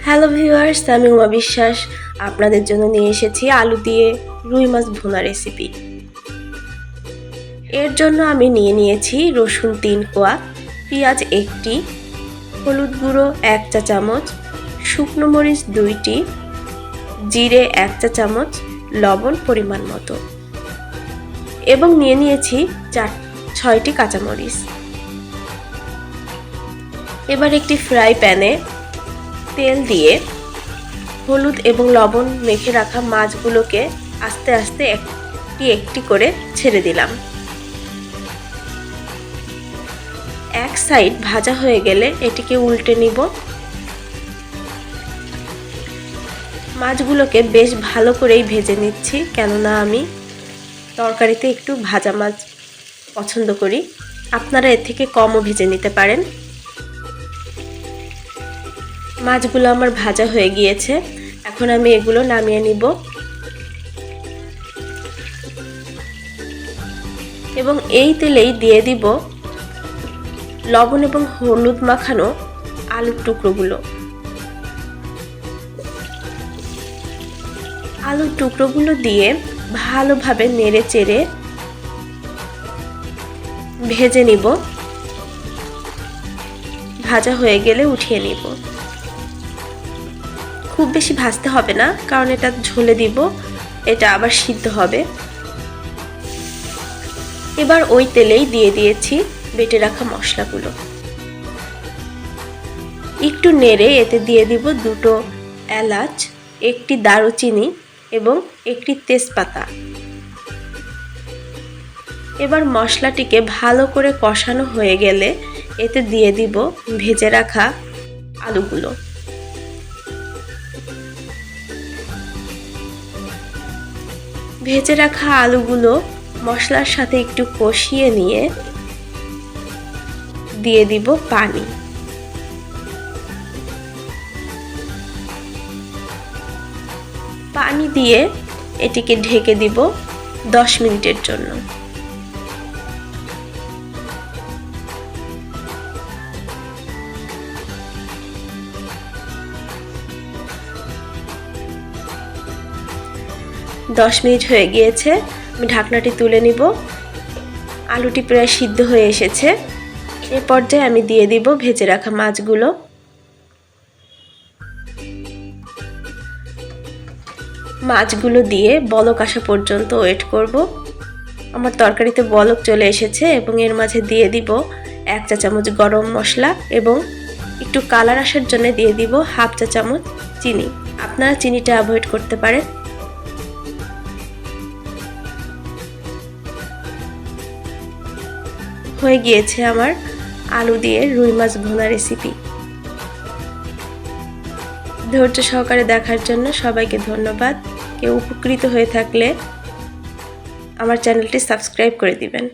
Hello viewers, আমি উমা বিশ্বাস আপনাদের জন্য নিয়ে এসেছি আলু দিয়ে রুই মাছ ভুনা রেসিপি। এর জন্য আমি নিয়েছি রসুন 3 কোয়া, পেঁয়াজ 1টি, হলুদ গুঁড়ো 1 চা চামচ, শুকনো মরিচ 2টি, জিরে 1 চা চামচ, লবণ পরিমাণ মতো এবং নিয়েছি 6টি কাঁচামরিচ। এবার একটি ফ্রাই প্যানে তেল দিয়ে হলুদ এবং লবণ মেখে রাখা মাছগুলোকে আস্তে আস্তে একটি করে ছেড়ে দিলাম। এক সাইড ভাজা হয়ে গেলে এটিকে উল্টে নিব। মাছগুলোকে বেশ ভালো করেই ভেজে নিচ্ছি, কেননা আমি তরকারিতে একটু ভাজা মাছ পছন্দ করি। আপনারা এর থেকে কমও ভেজে নিতে পারেন। মাছগুলো আমার ভাজা হয়ে গিয়েছে, এখন আমি এগুলো নামিয়ে নিব এবং এই তেলেই দিয়ে দিব লবণ এবং হলুদ মাখানো আলুর টুকরোগুলো। আলুর টুকরোগুলো দিয়ে ভালোভাবে নেড়ে চেড়ে ভেজে নিব। ভাজা হয়ে গেলে উঠিয়ে নিব। খুব বেশি ভাজতে হবে না, কারণ এটা ঝোলে দিব, এটা আবার সিদ্ধ হবে। এবার ওই তেলেই দিয়ে দিয়েছি বেটে রাখা মশলাগুলো। একটু নেড়ে এতে দিয়ে দিব 2টো এলাচ, 1টি দারুচিনি এবং 1টি তেজপাতা। এবার মশলাটিকে ভালো করে কষানো হয়ে গেলে এতে দিয়ে দিব ভেজে রাখা আলুগুলো। ভেজে রাখা আলুগুলো মশলার সাথে একটু কষিয়ে নিয়ে দিয়ে দিব পানি। পানি দিয়ে এটিকে ঢেকে দিব 10 মিনিটের জন্য। 10 মিনিট হয়ে গিয়েছে, আমি ঢাকনাটি তুলে নিব। আলুটি প্রায় সিদ্ধ হয়ে এসেছে। এ পর্যায়ে আমি দিয়ে দিব ভেজে রাখা মাছগুলো। মাছগুলো দিয়ে বলক আসা পর্যন্ত ওয়েট করব। আমার তরকারিতে বলক চলে এসেছে এবং এর মাঝে দিয়ে দিব 1 চা চামচ গরম মশলা এবং একটু কালার আসার জন্য দিয়ে দিব 1/2 চা চামচ চিনি। আপনারা চিনিটা অ্যাভয়েড করতে পারেন। হয়ে গিয়েছে আমার আলু দিয়ে রুই মাছ ভুনা রেসিপি। ধৈর্য সহকারে দেখার জন্য সবাইকে ধন্যবাদ। কেউ উপকৃত হয়ে থাকলে আমার চ্যানেলটি সাবস্ক্রাইব করে দিবেন।